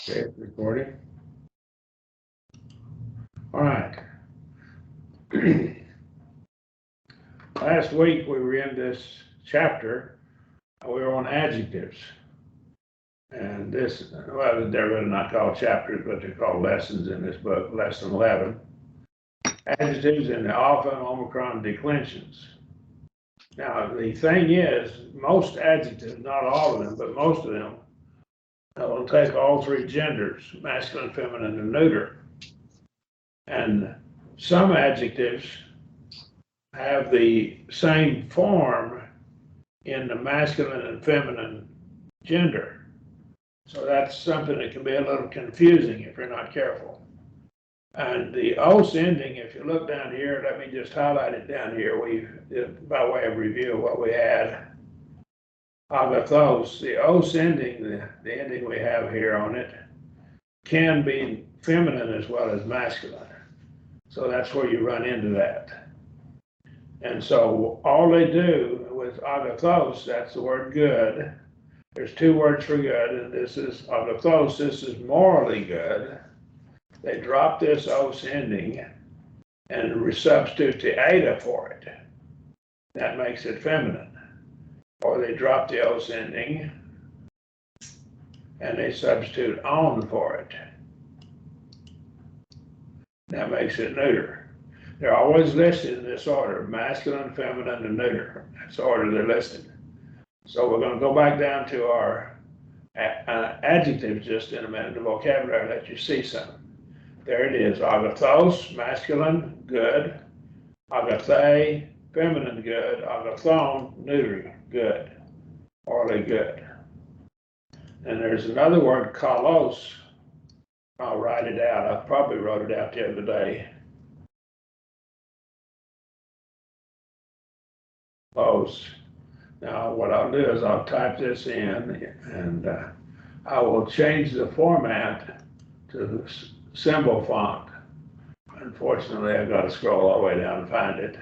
Okay, recording. All right. Last week we were in this chapter. We were on adjectives. And this, well, they're really not called chapters, but they're called lessons in this book, lesson 11. Adjectives in the alpha and omicron declensions. Now, the thing is, most adjectives, not all of them, but most of them, will take all three genders, masculine, feminine, and neuter. And some adjectives have the same form in the masculine and feminine gender. So that's something that can be a little confusing if you're not careful. And the os ending, if you look down here, let me just highlight it down here. By way of review, what we had. Agathos, the os ending, the ending we have here on it, can be feminine as well as masculine. So that's where you run into that. And so all they do with agathos, that's the word good. There's two words for good, and this is agathos, this is morally good. They drop this os ending and substitute the eta for it. That makes it feminine. Or they drop the os ending and they substitute on for it. That makes it neuter. They're always listed in this order, masculine, feminine, and neuter. That's the order they're listed. So we're going to go back down to our adjectives just in a minute, the vocabulary, let you see some. There it is, agathos, masculine, good. Agathe, feminine, good. Agathon, neuter, good. Orally good. And there's another word, kalos. I'll write it out. I probably wrote it out the other day. Los. Now, what I'll do is I'll type this in and I will change the format to the symbol font. Unfortunately, I've got to scroll all the way down and find it.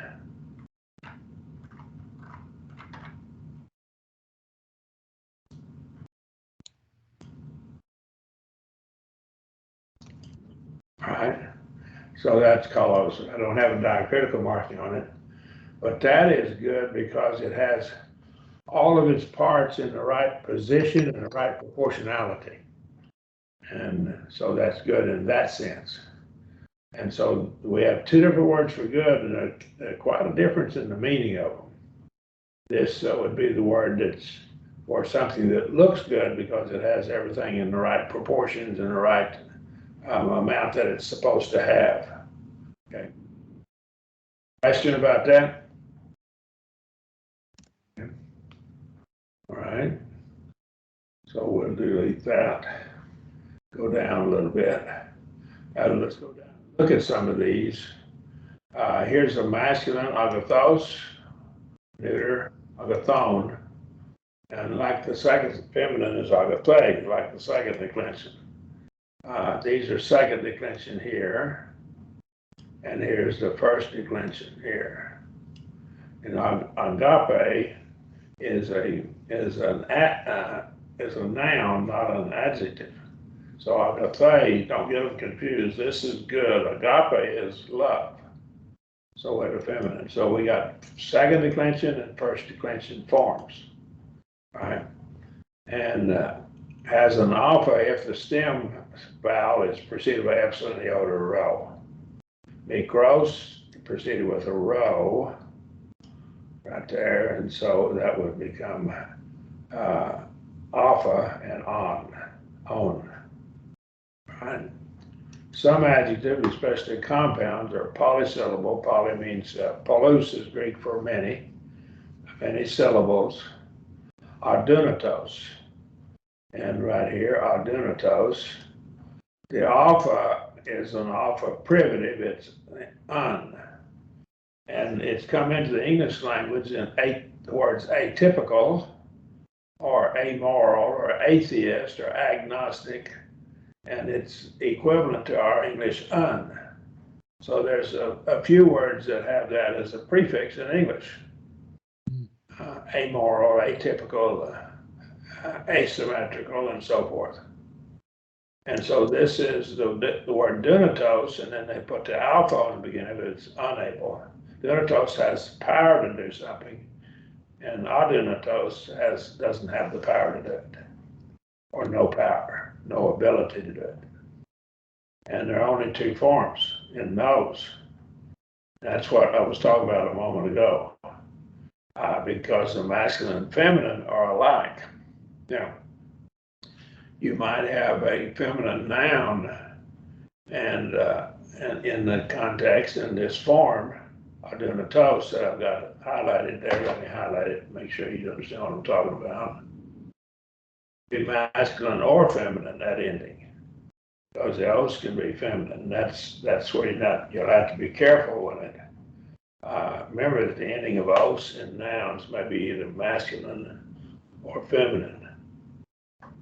All right, so that's kalos. I don't have a diacritical marking on it, but that is good because it has all of its parts in the right position and the right proportionality. And so that's good in that sense. And so we have two different words for good, and there's quite a difference in the meaning of them. This would be the word that's for something that looks good because it has everything in the right proportions and the right amount that it's supposed to have. Okay. Question about that? All right. So we'll delete that. Go down a little bit. Let's go down. Look at some of these. Here's a masculine, agathos, neuter, agathon. And like the second feminine is agathe, like the second declension. These are second declension here. And here's the first declension here. And agape is a noun, not an adjective. So agape, don't get them confused. This is good. Agape is love. So we're feminine. So we got second declension and first declension forms, right? And has an alpha if the stem vowel is preceded by epsilon, iota, or rho. Mikros preceded with a rho right there, and so that would become alpha and on. Right. Some adjectives, especially compounds, are polysyllable. Poly means polus is Greek for many syllables. Adunatos, and right here, adunatos. The alpha is an alpha privative. It's un, and it's come into the English language in the words atypical, or amoral, or atheist, or agnostic. And it's equivalent to our English un. So there's a few words that have that as a prefix in English. Amoral, atypical, asymmetrical, and so forth. And so this is the word dunatos, and then they put the alpha on the beginning, but it's unable. Dunatos has power to do something, and adunatos doesn't have the power to do it, or no power, no ability to do it. And there are only two forms in those. That's what I was talking about a moment ago, because the masculine and feminine are alike. Now, you might have a feminine noun and in the context, in this form, adunatos that I've got highlighted there. Let me highlight it, make sure you understand what I'm talking about. Be masculine or feminine, that ending, because the os can be feminine. That's where you'll have to be careful with it. Remember that the ending of os in nouns may be either masculine or feminine.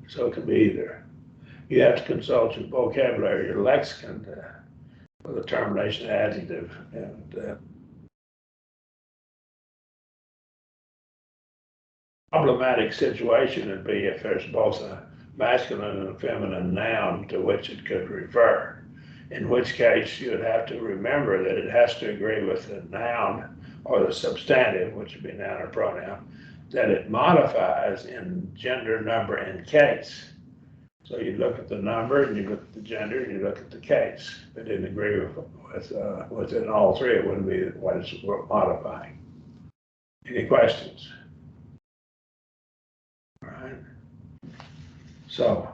So it can be either. You have to consult your vocabulary, your lexicon, for the termination adjective. And problematic situation would be if there's both a masculine and a feminine noun to which it could refer, in which case you would have to remember that it has to agree with the noun or the substantive, which would be noun or pronoun, that it modifies in gender, number, and case. So you look at the number, and you look at the gender, and you look at the case. If it didn't agree with it in all three, it wouldn't be what it's modifying. Any questions? All right. So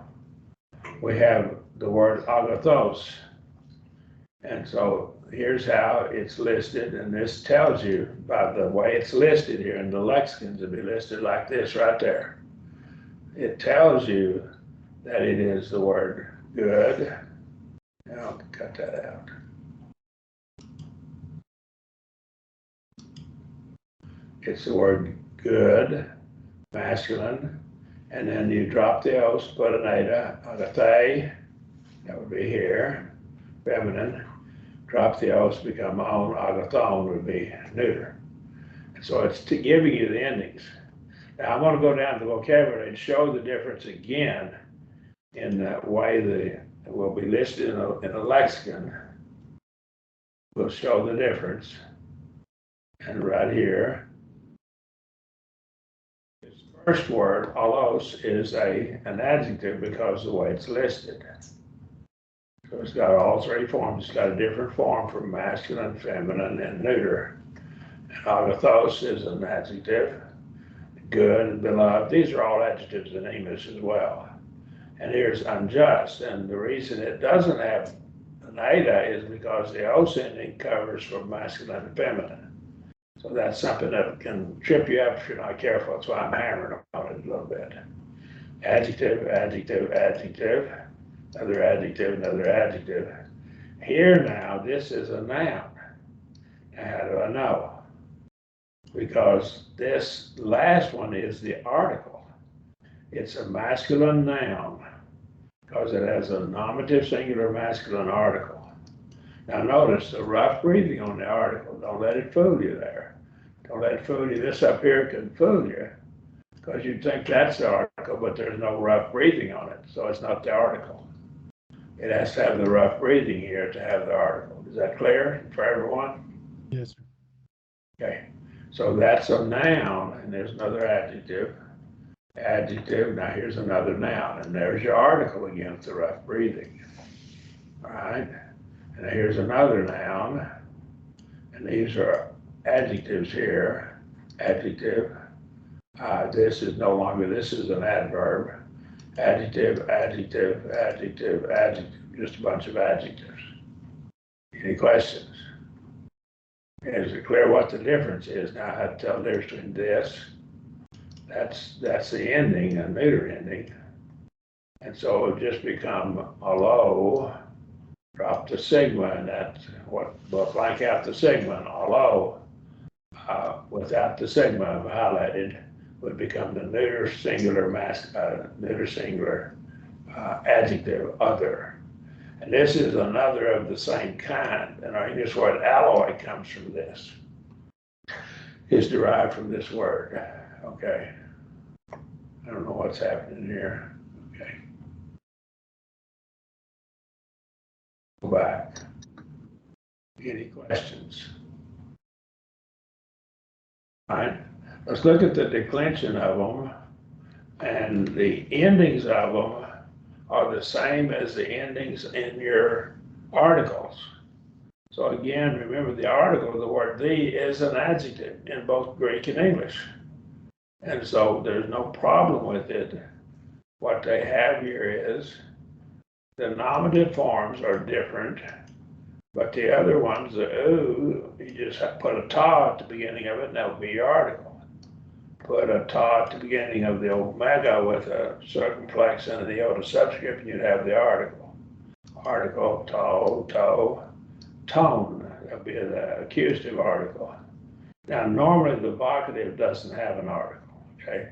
we have the word agathos. And so here's how it's listed, and this tells you by the way it's listed here in the lexicons, it'll be listed like this right there. It tells you that it is the word good. Now I'll cut that out. It's the word good, masculine, and then you drop the os, put an eta, agathe, that would be here, feminine. Drop the os, become on, agathon would be neuter. And so it's giving you the endings. Now I'm going to go down to the vocabulary and show the difference again in that way it will be listed in a lexicon. We'll show the difference. And right here, this first word, alos, is an adjective because of the way it's listed. So it's got all three forms. It's got a different form for masculine, feminine, and neuter. And agathos is an adjective. Good and beloved. These are all adjectives in English as well. And here's unjust. And the reason it doesn't have an eta is because the os ending covers for masculine and feminine. So that's something that can trip you up if you're not careful. That's why I'm hammering on it a little bit. Adjective, adjective, adjective. Another adjective, another adjective. Here now, this is a noun. Now, how do I know? Because this last one is the article. It's a masculine noun because it has a nominative singular masculine article. Now notice the rough breathing on the article. Don't let it fool you there. Don't let it fool you. This up here can fool you because you'd think that's the article, but there's no rough breathing on it, so it's not the article. It has to have the rough breathing here to have the article. Is that clear for everyone? Yes, sir. Okay, so that's a noun, and there's another adjective. Adjective, now here's another noun, and there's your article again with the rough breathing. All right, and here's another noun, and these are adjectives here. Adjective, this is no longer, this is an adverb. Adjective, adjective, adjective, adjective, just a bunch of adjectives. Any questions? Is it clear what the difference is? Now I have to tell the difference between this. That's the ending, a neuter ending. And so it would just become alo, drop the sigma, and that's what, we'll blank out the sigma, and alo, without the sigma highlighted, would become the neuter singular adjective, other. And this is another of the same kind. And our English word alloy comes from this, is derived from this word. Okay. I don't know what's happening here. Okay. back. Any questions? All right, let's look at the declension of them, and the endings of them are the same as the endings in your articles. So again, remember the article, the word the is an adjective in both Greek and English. And so there's no problem with it. What they have here is the nominative forms are different, but the other ones, the oo, you just have to put a ta at the beginning of it, and that would be your article. Put a ta at the beginning of the omega with a circumflex and the iota subscript, and you'd have the article. Article, to, tone, that would be the accusative article. Now, normally the vocative doesn't have an article, okay?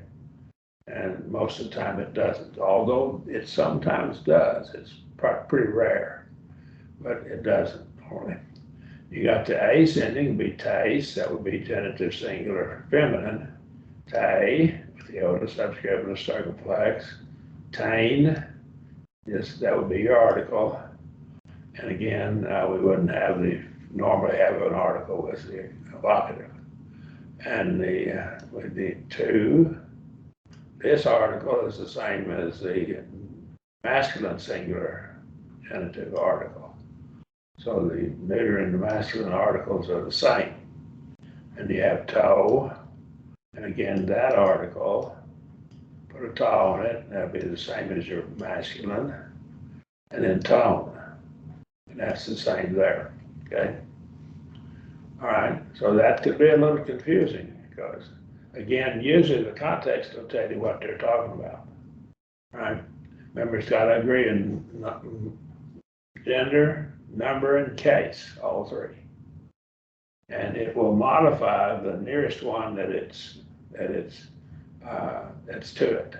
And most of the time it doesn't, although it sometimes does. It's pretty rare, but it doesn't normally. You got the ace ending, be taste, that would be genitive singular feminine. Tay, with the iota subscript and a circumflex. Tain, yes, that would be your article. And again, we wouldn't have normally have an article with the vocative. And with the to, this article is the same as the masculine singular genitive article. So the neuter and the masculine articles are the same. And you have toe, and again, that article, put a ta on it, and that'd be the same as your masculine. And then tone, and that's the same there, okay? All right, so that could be a little confusing because, again, usually the context will tell you what they're talking about. All right, remember it's got to agree in gender, number, and case, all three. And it will modify the nearest one that's to it.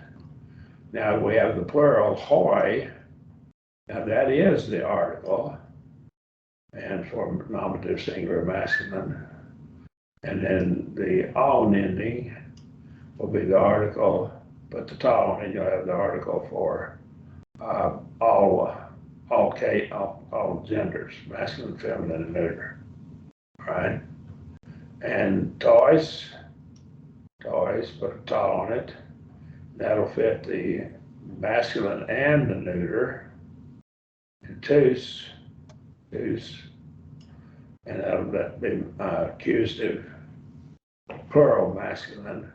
Now we have the plural hoi. Now that is the article, and for nominative singular masculine. And then the on ending will be the article, put the ta on it, you'll have the article for all genders, masculine, feminine, and neuter. Right? And toys, put a ta on it. That'll fit the masculine and the neuter. And tous, and that'll be accusative, plural masculine.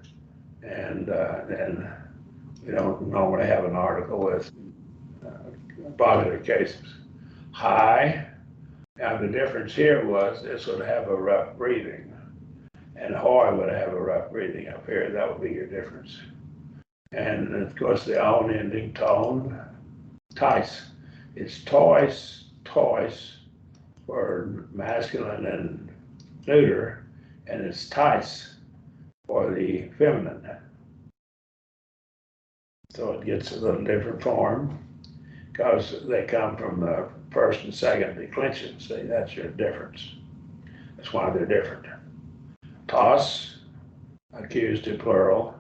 And then we don't normally have an article with vocative cases. High. Now the difference here was this would have a rough breathing, and hoi would have a rough breathing up here. That would be your difference. And of course the on ending tone, tice. It's toys for masculine and neuter, and it's tice for the feminine. So it gets a little different form because they come from the first and second declension. See, that's your difference. That's why they're different. Toss, accusative plural,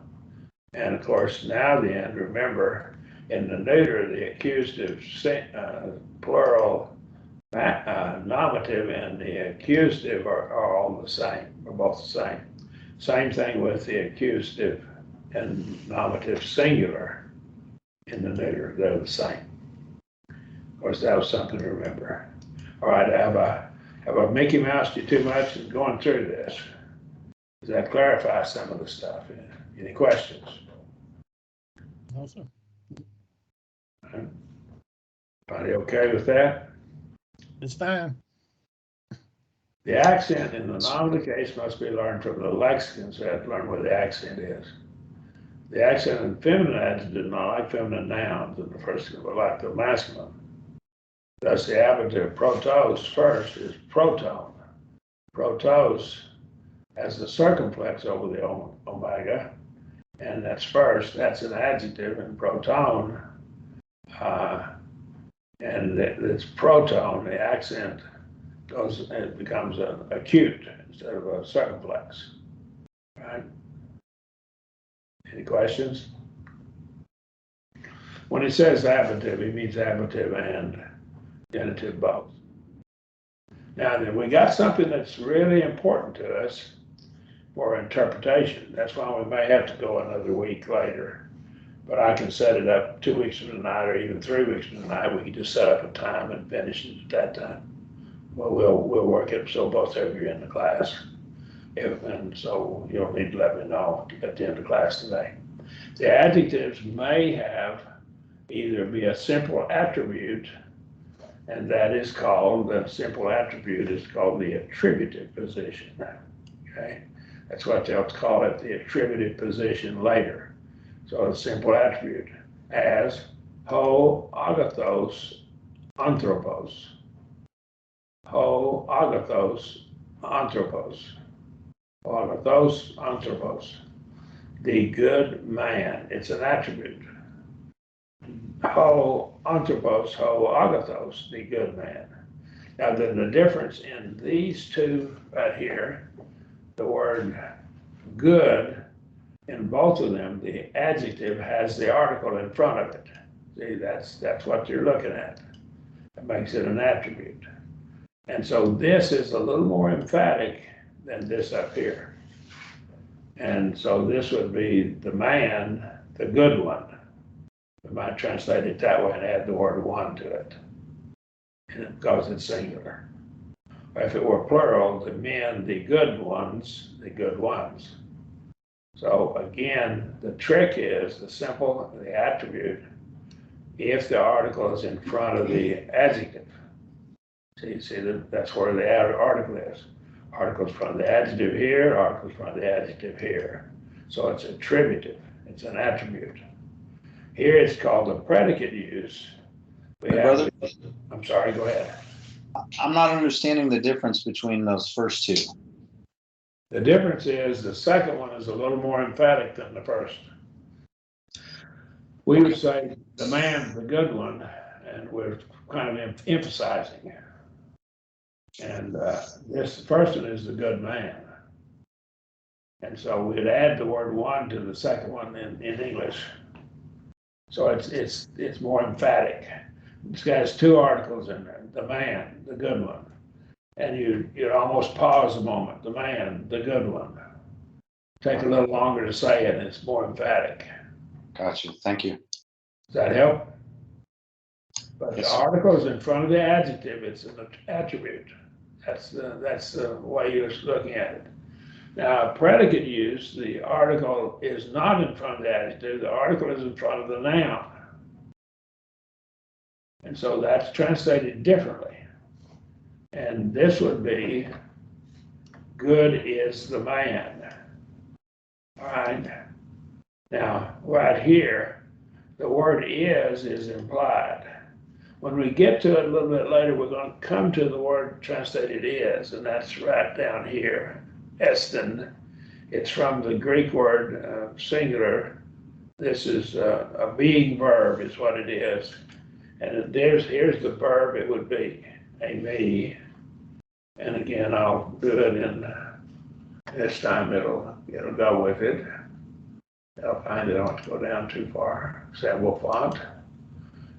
and of course now the end, remember, in the neuter, the accusative plural nominative and the accusative are all the same, are both the same. Same thing with the accusative and nominative singular in the neuter, they're the same. Of course, that was something to remember. All right, have I Mickey Moused you too much in going through this? Does that clarify some of the stuff? Any questions? No, sir. Everybody okay with that? It's fine. The accent in the nominative case must be learned from the lexicon, so you have to learn where the accent is. The accent in feminine adjectives not like feminine nouns in the first, but like the masculine. Thus, the ablative protos first is proton. Protos has the circumflex over the omega, and that's first. That's an adjective in proton. And it's proton, the accent goes, it becomes acute instead of a circumflex. Right? Any questions? When it says ablative, it means ablative and genitive both. Now, then we got something that's really important to us for interpretation. That's why we may have to go another week later. But I can set it up 2 weeks from tonight or even 3 weeks from tonight. We can just set up a time and finish it at that time. Well, we'll work it so both of you are in the class. And so you'll need to let me know at the end of class today. The adjectives may have either be a simple attribute, and that is called, the simple attribute is called the attributive position, okay? That's what they'll call it, the attributive position later. So a simple attribute, as ho agathos anthropos. Ho agathos anthropos. Agathos anthropos. The good man, it's an attribute. Ho anthropos, ho agathos, the good man. Now then the difference in these two right here, the word good, in both of them, the adjective has the article in front of it. See, that's what you're looking at. It makes it an attribute. And so this is a little more emphatic than this up here. And so this would be the man, the good one. We might translate it that way and add the word one to it, and because it's singular. Or if it were plural, the men, the good ones, the good ones. So again, the trick is the attribute, if the article is in front of the adjective. See that's where the article is. Article's from the adjective here, article's from the adjective here. So it's attributive, it's an attribute. Here it's called the predicate use. Brother, I'm sorry, go ahead. I'm not understanding the difference between those first two. The difference is the second one is a little more emphatic than the first. We would say the man, the good one, and we're kind of emphasizing it. And this first one is the good man. And so we'd add the word one to the second one in English. So it's more emphatic. This guy has two articles in there, the man, the good one. And you'd almost pause a moment, the man, the good one. Take a little longer to say it, and it's more emphatic. Gotcha, thank you. Does that help? But Yes, the article is in front of the adjective, it's an attribute. That's the way you're looking at it. Now, predicate use, the article is not in front of the adjective, the article is in front of the noun. And so that's translated differently. And this would be, good is the man. All right. Now, right here, the word is implied. When we get to it a little bit later, we're going to come to the word translated is, and that's right down here. Estin. It's from the Greek word singular. This is a being verb is what it is. And here's the verb it would be, a me. And again, I'll do it in, this time it'll go with it. I'll find it, I don't have to go down too far. Sample font.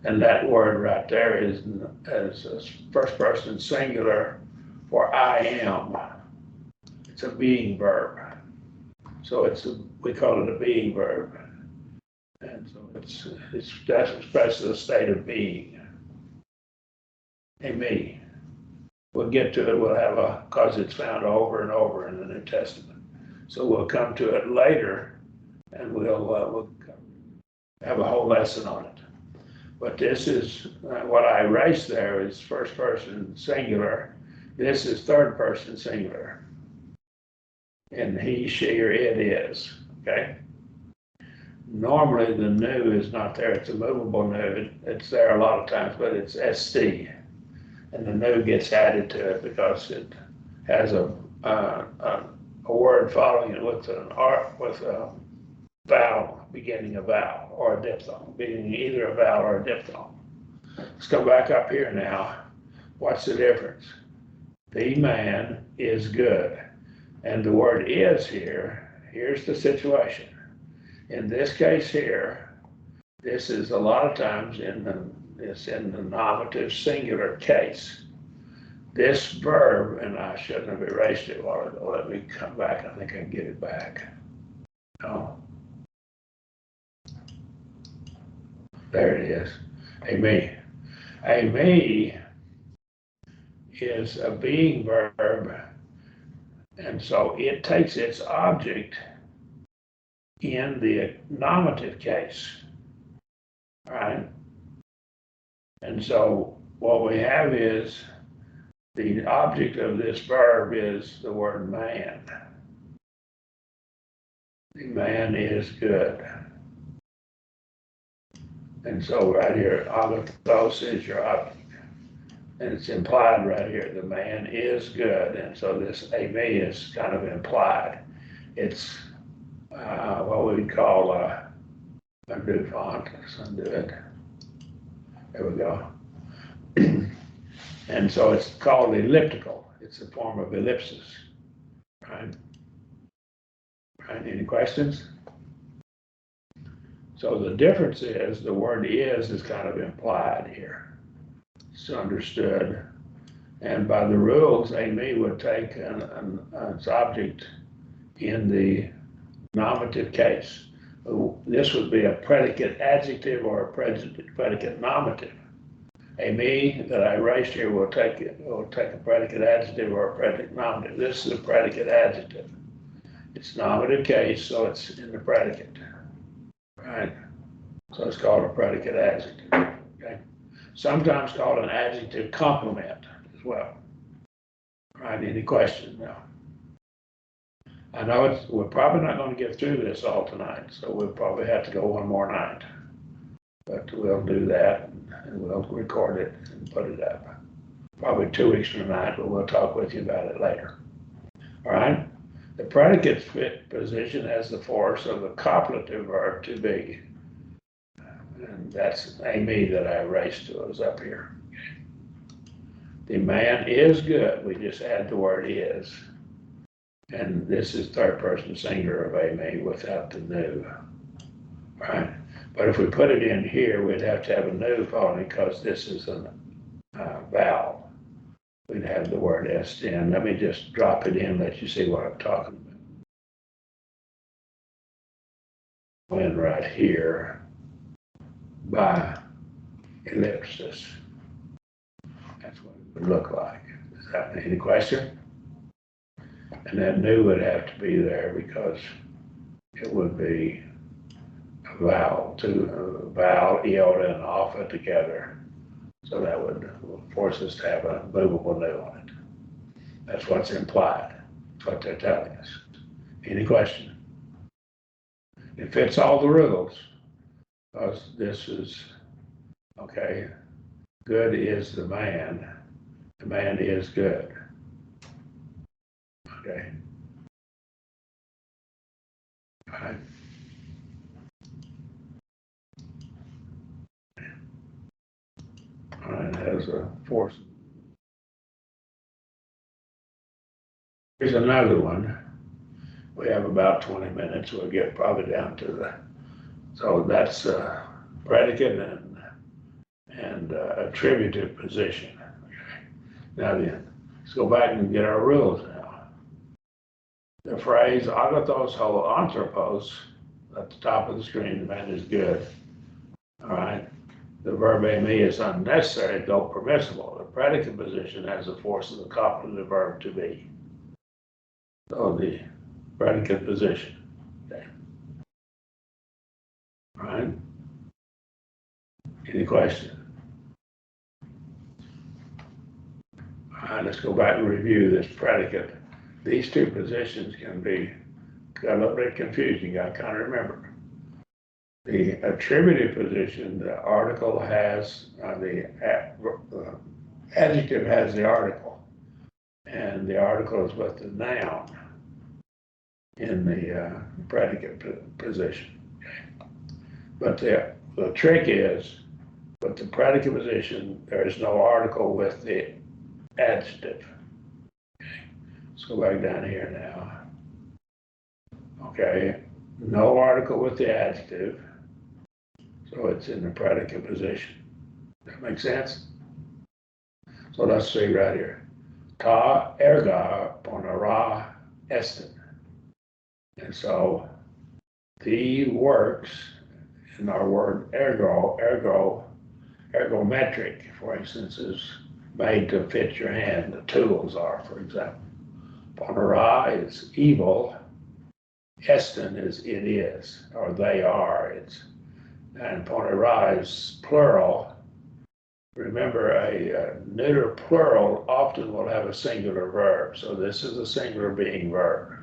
And that word right there is a first person singular for I am. It's a being verb. So we call it a being verb. And so that expresses a state of being. A me. We'll get to it, we'll have because it's found over and over in the New Testament. So we'll come to it later and we'll have a whole lesson on it. But this is, what I erased there is first person singular. This is third person singular. And he, she, or it is, okay? Normally the new is not there, it's a movable new. It's there a lot of times, but it's ST. And the new gets added to it because it has a word following it with a vowel, beginning a vowel, or a diphthong, beginning either a vowel or a diphthong. Let's go back up here now. What's the difference? The man is good. And the word is here, here's the in this case here, this is a lot of times it's in the nominative singular case. this verb, and I shouldn't have erased it a while ago. Let me come back. I think I can get it back. No. There it is. A me. A me is a being verb, and so it takes its object in the nominative case, right? And so what we have is the object of this verb is the word man. The man is good. And so right here, agathos is your object. And it's implied right here, the man is good. And so this a me is kind of implied. It's what we would call undo font. Let's undo it. There we go. And so it's called elliptical. It's a form of ellipsis, right? Right, any questions? So the difference is the word is kind of implied here. It's understood. And by the rules, a me would take its object in the nominative case. This would be a predicate adjective or a predicate nominative. A me that I erased here will take a predicate adjective or a predicate nominative. This is a predicate adjective. It's nominative case, so it's in the predicate, right? So it's called a predicate adjective, okay? Sometimes called an adjective complement as well. Right, any questions now? I know we're probably not going to get through this all tonight, so we'll probably have to go one more night. But we'll do that and we'll record it and put it up. Probably 2 weeks from tonight, but we'll talk with you about it later. All right? The predicate fit position has the force of the copulative verb to be. And that's a me that I erased to us up here. The man is good. We just add the word is. And this is third person singular of a me without the new. Right? But if we put it in here, we'd have to have a new following because this is a vowel. We'd have the word S10. Let me just drop it in, let you see what I'm talking about. In right here by ellipsis. That's what it would look like. Is that any question? And that new would have to be there because it would be a vowel, vowel, iota, and alpha together. So that would force us to have a movable new on it. That's what's implied. That's what they're telling us. Any question? It fits all the rules because this is, okay, good is the man is good. Okay. All right. All right, has a force. Here's another one. We have about 20 minutes. We'll get probably down to the, so that's predicate and attributive position. Okay. Now then, let's go back and get our rules now. The phrase agathos ho anthropos at the top of the screen, the man is good. All right. The verb a me is unnecessary, though permissible. The predicate position has the force of the copulative verb to be. So the predicate position. Okay. All right. Any question? All right, let's go back and review this predicate. These two positions can be a little bit confusing. You got to kind of remember. The attributive position, the article has the adjective has the article, and the article is with the noun in the predicate position. Okay. But the trick is, with the predicate position, there is no article with the adjective. Okay. Let's go back down here now. Okay, no article with the adjective. So it's in the predicate position. That makes sense? So let's see right here. ta erga ponera estin. And so the works in our word ergometric, for instance, is made to fit your hand. The tools are, for example. Ponera is evil. Estin is it is, or they are. And ponera is plural. Remember, a neuter plural often will have a singular verb. So this is a singular being verb.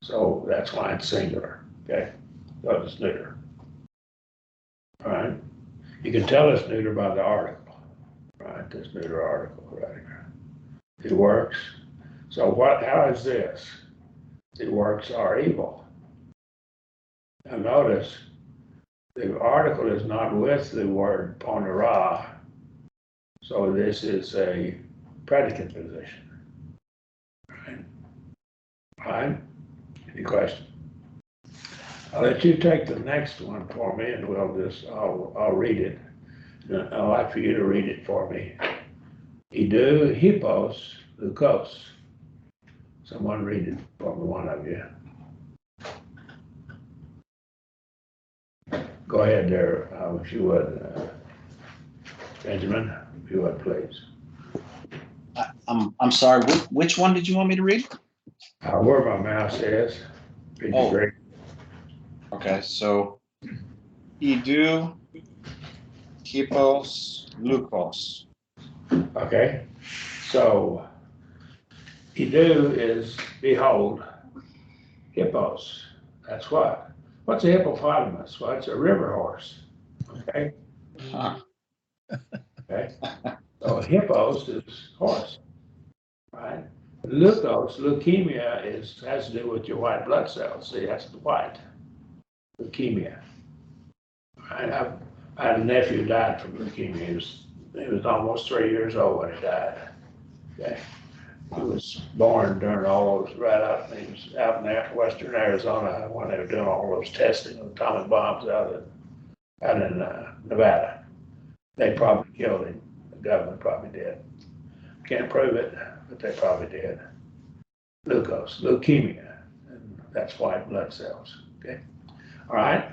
So that's why it's singular. Okay, so it's neuter. All right. You can tell it's neuter by the article. Right, this neuter article right here. It works. So how is this? The works are evil. Now notice, the article is not with the word ponera, so this is a predicate position. Right? Right? Any question? I'll let you take the next one for me, and I'll read it. I'd like for you to read it for me. Idu hippos lukos. Someone read it for me, one of you. Go ahead there, if you would, Benjamin, if you would, please. I'm sorry, which one did you want me to read? Where my mouse is. Oh. Great. Okay, so Idu hippos lukos. Okay, so Idu is behold, hippos. That's what? What's a hippopotamus? Well, it's a river horse. Okay. Huh. Okay. So hippos is horse, right? Leukemia has to do with your white blood cells. See, that's the white. Leukemia. Right? I had a nephew who died from leukemia. He was almost 3 years old when he died. Okay. He was born during all those he was out in western Arizona when they were doing all those testing of atomic bombs out in Nevada. They probably killed him. The government probably did. Can't prove it, but they probably did. Leukemia, and that's white blood cells. Okay. All right.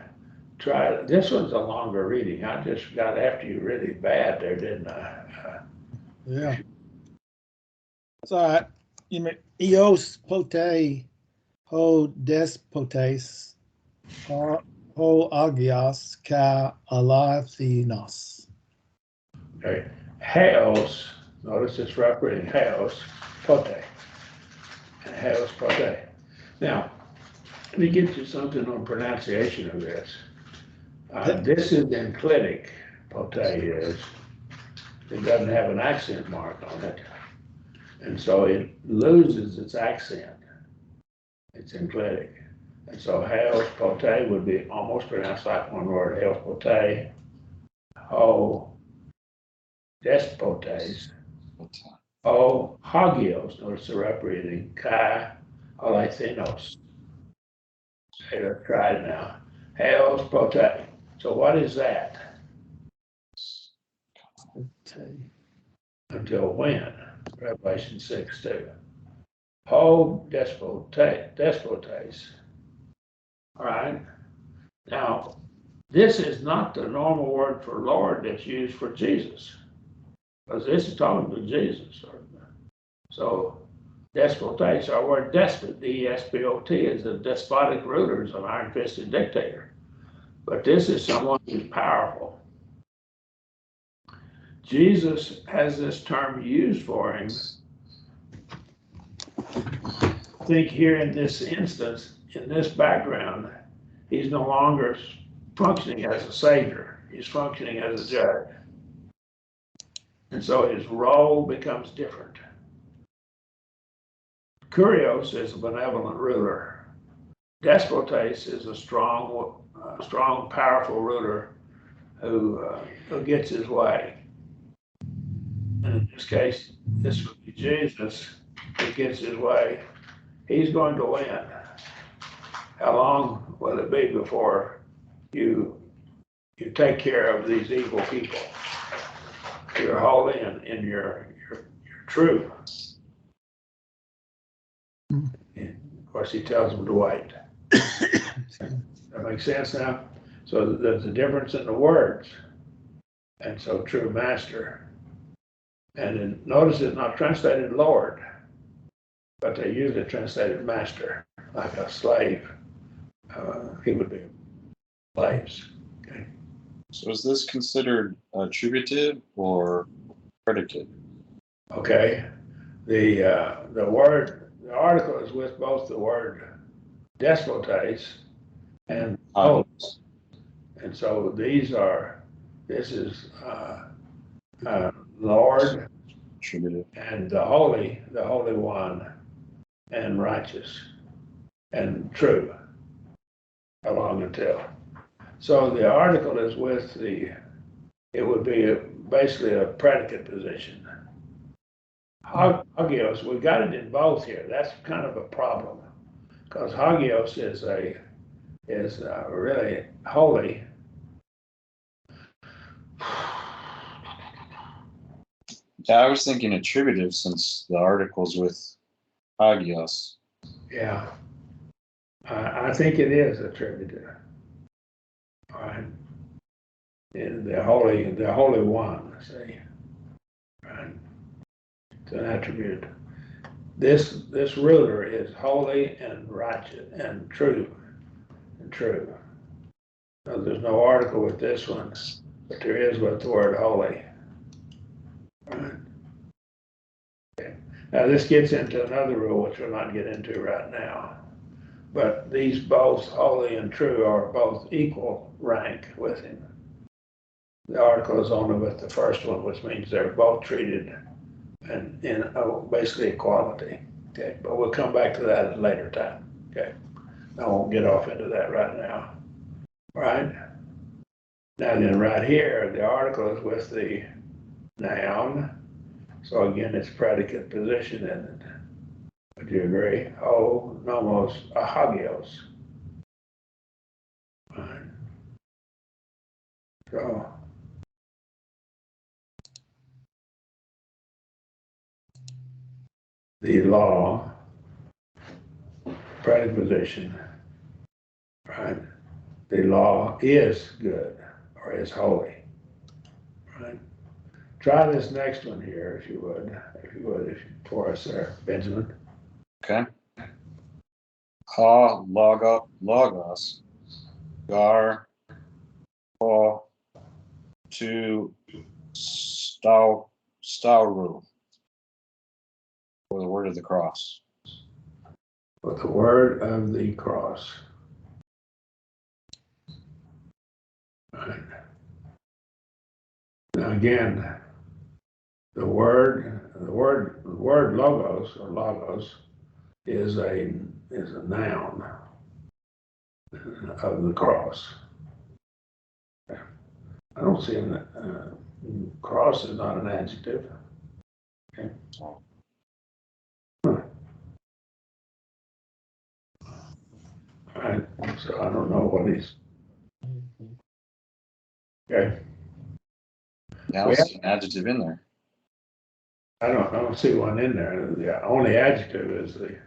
Try it. This one's a longer reading. I just got after you really bad there, didn't I? Yeah. That's all right. You mean Eos Potay, Ho Despotes, Ho Agios, Ka Alathinos. Okay. Haos, notice it's referencing Haos Potay. And Haos Potay. Now, let me get you something on pronunciation of this. This is enclitic, Potay is. It doesn't have an accent mark on it. And so it loses its accent. It's enclitic. And so Haos Potay would be almost pronounced like one word, Haos Potay. Ho Despotes. O Hagios, notice the representing Kai Alethinos. Okay, let's try it now. Haos Potay. So what is that? Until when? Revelation 6:2. Ho despotes. All right. Now, this is not the normal word for Lord that's used for Jesus, because this is talking to Jesus. So, despotes, our word despot, D-E-S-P-O-T, is the despotic ruler, is an iron-fisted dictator. But this is someone who's powerful. Jesus has this term used for him. I think here in this instance, in this background, he's no longer functioning as a savior. He's functioning as a judge. And so his role becomes different. Kurios is a benevolent ruler. Despotes is a strong, powerful ruler who gets his way. And in this case, this would be Jesus who gets his way. He's going to win. How long will it be before you take care of these evil people? You're holy and you're true. Of course, he tells them to wait. That makes sense now? So there's a difference in the words. And so true master. And then notice it's not translated Lord, but they usually translated master, like a slave. He would be slaves. Okay. So is this considered attributive or predicate? Okay. The word, the article is with both the word despotes and holiness. And so this is Lord Attributive. and the Holy One, and righteous and true, along until. So the article is with it would be basically a predicate position. Hagios, we got it in both here. That's kind of a problem, because hagios is really holy. Yeah, I was thinking attributive since the article's with hagios. Yeah, I think it is attributed. All right, and the Holy One, see, right? It's an attribute. This ruler is holy and righteous and true. Now, there's no article with this one, but there is with the word holy. Right. Okay. Now this gets into another rule, which we'll not get into right now. But these both holy and true are both equal rank with him. The article is only with the first one, which means they're both treated in basically equality. Okay, but we'll come back to that at a later time. Okay, I won't get off into that right now. Right? Now then right here, the article is with the noun. So again, it's predicate position, isn't it? Would you agree? Oh, nomos, hagios. Right. So the law, predicate position, right? The law is good or is holy, right? Try this next one here, if you would, for us there, Benjamin. Okay. Logos, gar, to stauru, or the word of the cross. With the word of the cross. Right. Now again, the word logos is a noun of the cross. I don't see cross is not an adjective. Okay. So I don't know what he's. Okay. Now it's an adjective in there. I don't see one in there. The only adjective is the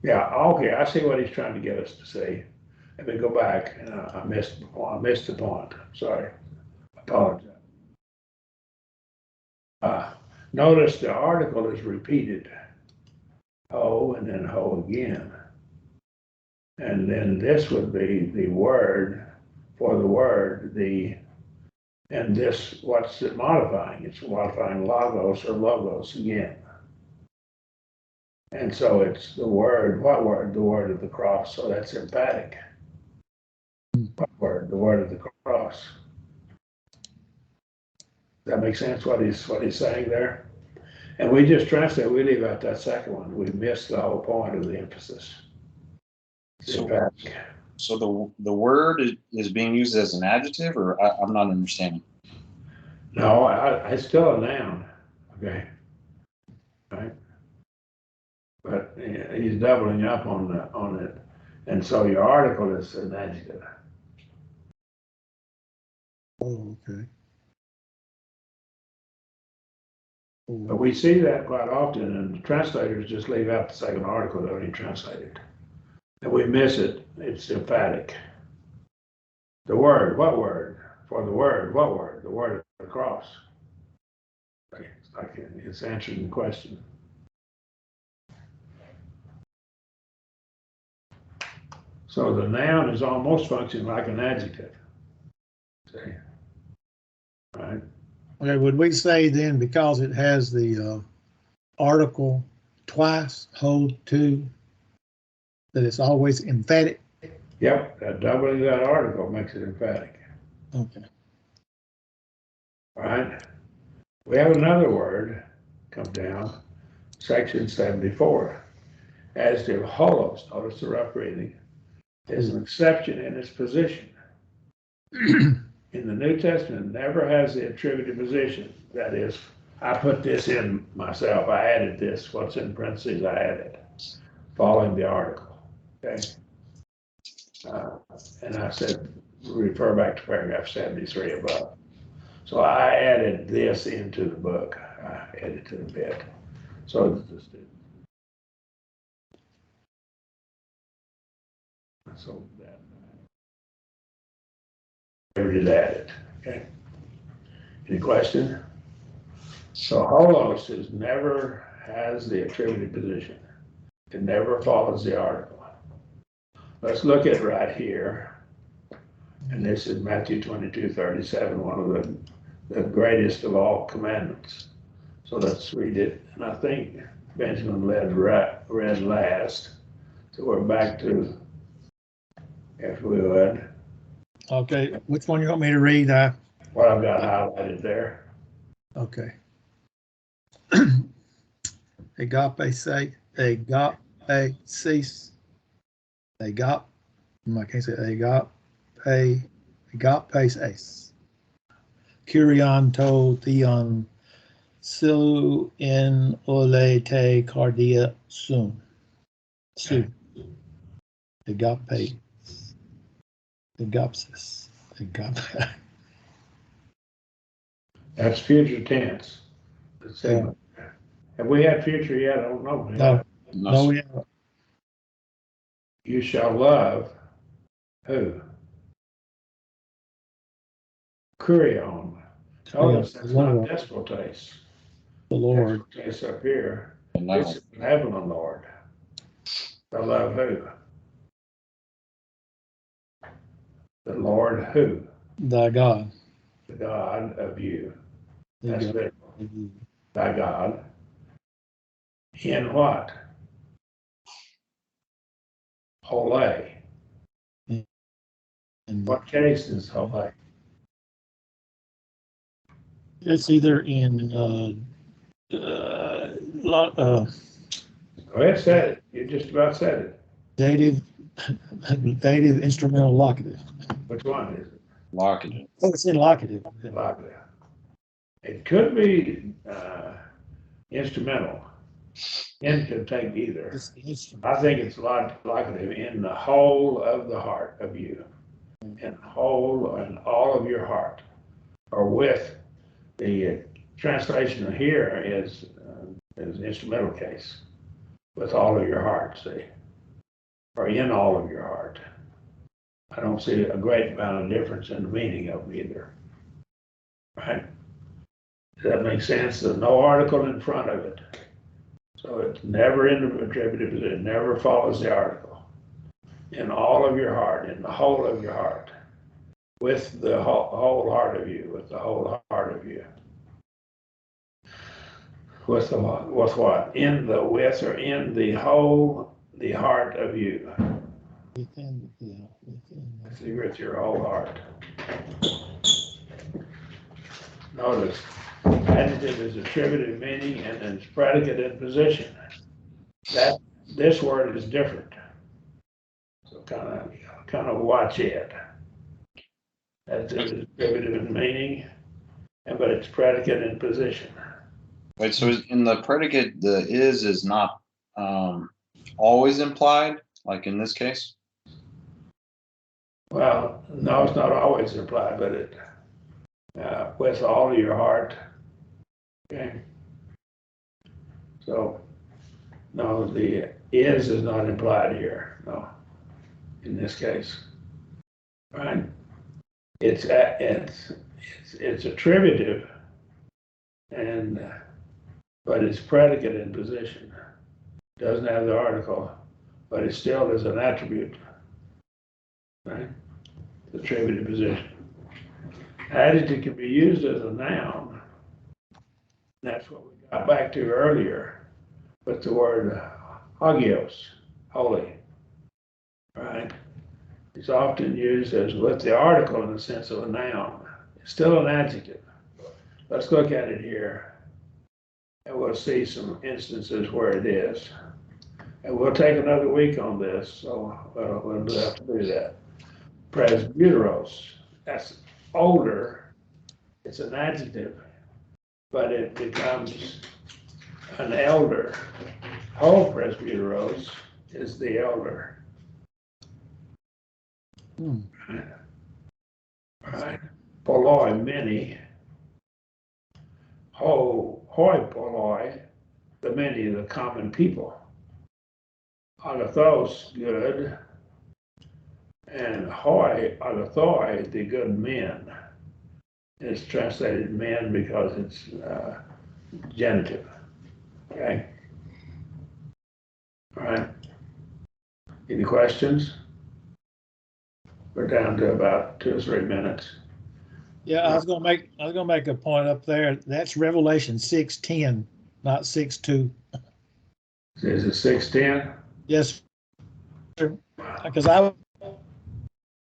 yeah, okay, I see what he's trying to get us to see. Let me go back, and I missed the point. Sorry, apologize. Notice the article is repeated. Ho and then ho again. And then this would be the word for the word, and this, what's it modifying? It's modifying logos or logos again. And so it's the word, what word? The word of the cross. So that's emphatic. What word? The word of the cross. Does that make sense what he's saying there? And we just translate, we leave out that second one. We missed the whole point of the emphasis. So the word is being used as an adjective, or I'm not understanding. No, it's still a noun. Okay. Right. But he's doubling up on it. And so your article is an adjective. Oh, okay. But we see that quite often, and the translators just leave out the second article, they don't even translate it. And we miss it, it's emphatic. The word, what word? For the word, what word? The word of the cross. It's answering the question. So the noun is almost functioning like an adjective. See? Right? Okay, would we say then, because it has the article twice, hold to, that it's always emphatic? Yep, that doubling that article makes it emphatic. Okay. All right. We have another word, come down, section 74. Adjective holos, notice the rough reading, is an exception in its position. In the New Testament, never has the attributed position. That is, I put this in myself, I added this, what's in parentheses, I added, following the article, okay? And I said, refer back to paragraph 73 above. So I added this into the book, I edited a bit. So that never did add it, okay? Any question? So holos is never has the attributed position. It never follows the article. Let's look at right here. And this is Matthew 22:37, one of the greatest of all commandments. So let's read it. And I think Benjamin read last. So we're back to, if we would. Okay, which one you want me to read? What I've got highlighted there. Okay. Agape say, agape cease, agape, I can't say agape ace. Kurion to theon silu in ole te cardia sum. Su. Agape. Agapsis. Agape. That's future tense. Yeah. Have we had future yet? I don't know. No, we haven't. You shall love who? Kurion. Notice that's not despotes. The Lord. Despotes up here. And This is benevolent Lord. The love who? The Lord who? Thy God. The God of you. The That's God literal. of you. Thy God. In what? Hole. And What case is hole? it's either in Go ahead, said it. You just about said it. dative, dative instrumental locative. Which one is it? locative. Oh, it's in locative. Locative. It could be instrumental. In could take either. It's the instrument. I think it's locative in the whole of the heart of you. In whole and all of your heart. Or with the translation here is instrumental case. With all of your heart, see. Or in all of your heart. I don't see a great amount of difference in the meaning of them either. Right? Does that make sense? There's no article in front of it. So it's never in the attributive position. It never follows the article. In all of your heart, in the whole of your heart. With the whole heart of you, with the whole heart of you. With what? In the with or in the whole, the heart of you. Within, yeah, within. With your whole heart. Notice, adjective is attributive meaning and it's predicate in position. This word is different. So kind of watch it. Adjective is attributive in meaning, but it's predicate in position. Wait, so in the predicate, the is not always implied, like in this case? Well, no, it's not always implied, but it with all of your heart. Okay. So, no, the is not implied here, no, in this case. Right? It's attributive, and but it's predicate in position. Doesn't have the article, but it still is an attribute. Right? Attributive position. Adjective can be used as a noun. That's what we got back to earlier with the word hagios, holy. Right? It's often used as with the article in the sense of a noun. It's still an adjective. Let's look at it here, and we'll see some instances where it is. And we'll take another week on this, so we'll have to do that. Presbyteros, that's older. It's an adjective, but it becomes an elder. Whole presbyteros is the elder. Right. Poloi, many. Hoi poloi, the many, the common people. Agathos, good. And hoi, agathoi, the good men. It's translated men because it's genitive. Okay. All right. Any questions? We're down to about 2 or 3 minutes. Yeah, I was gonna make a point up there. That's Revelation 6:10, not 6:2. Is it 6:10? Yes, sir. Because I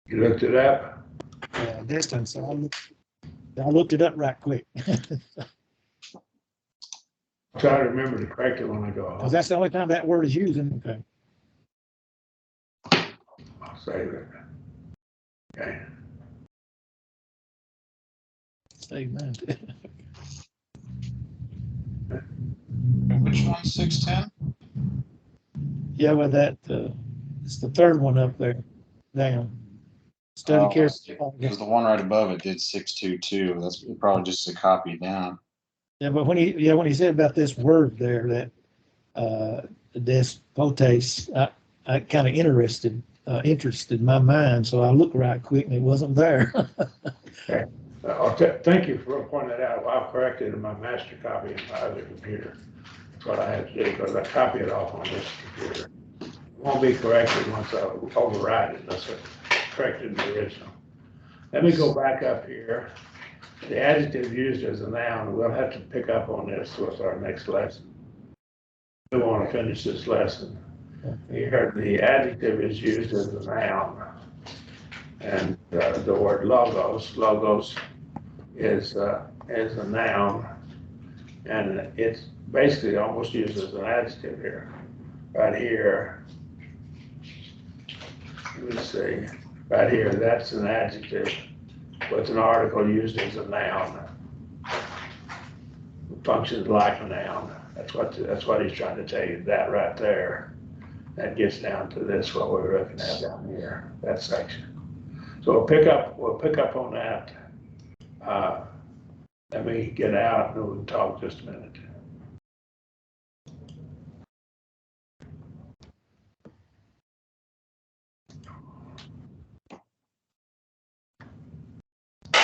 You looked it up? distance. So I looked it up right quick. Try to remember to correct it when I go Because home. that's the only time that word is used. Okay. I'll save it. Okay. Save mine. Which one, 610? Yeah, with that, it's the third one up there, down. Study carefully. Because the one right above it did 622. That's probably just a copy down. Yeah, but when he said about this word there, that despotes, I kind of interested my mind, so I looked right quick and it wasn't there. Okay. Thank you for pointing that out. I'll correct it in my master copy in my other computer. That's what I have to do because I copy it off on this computer. It won't be corrected once I override it unless I correct it in the original. Let me go back up here. The adjective used as a noun, we'll have to pick up on this with our next lesson. We want to finish this lesson. Here, the adjective is used as a noun. And the word logos is a noun. And it's basically almost used as an adjective here. Right here, let me see, right here, that's an adjective with an article used as a noun. It functions like a noun. That's what he's trying to tell you, that right there. That gets down to this, what we're looking at down here, that section. So we'll pick up on that. Let me get out and we'll talk just a minute.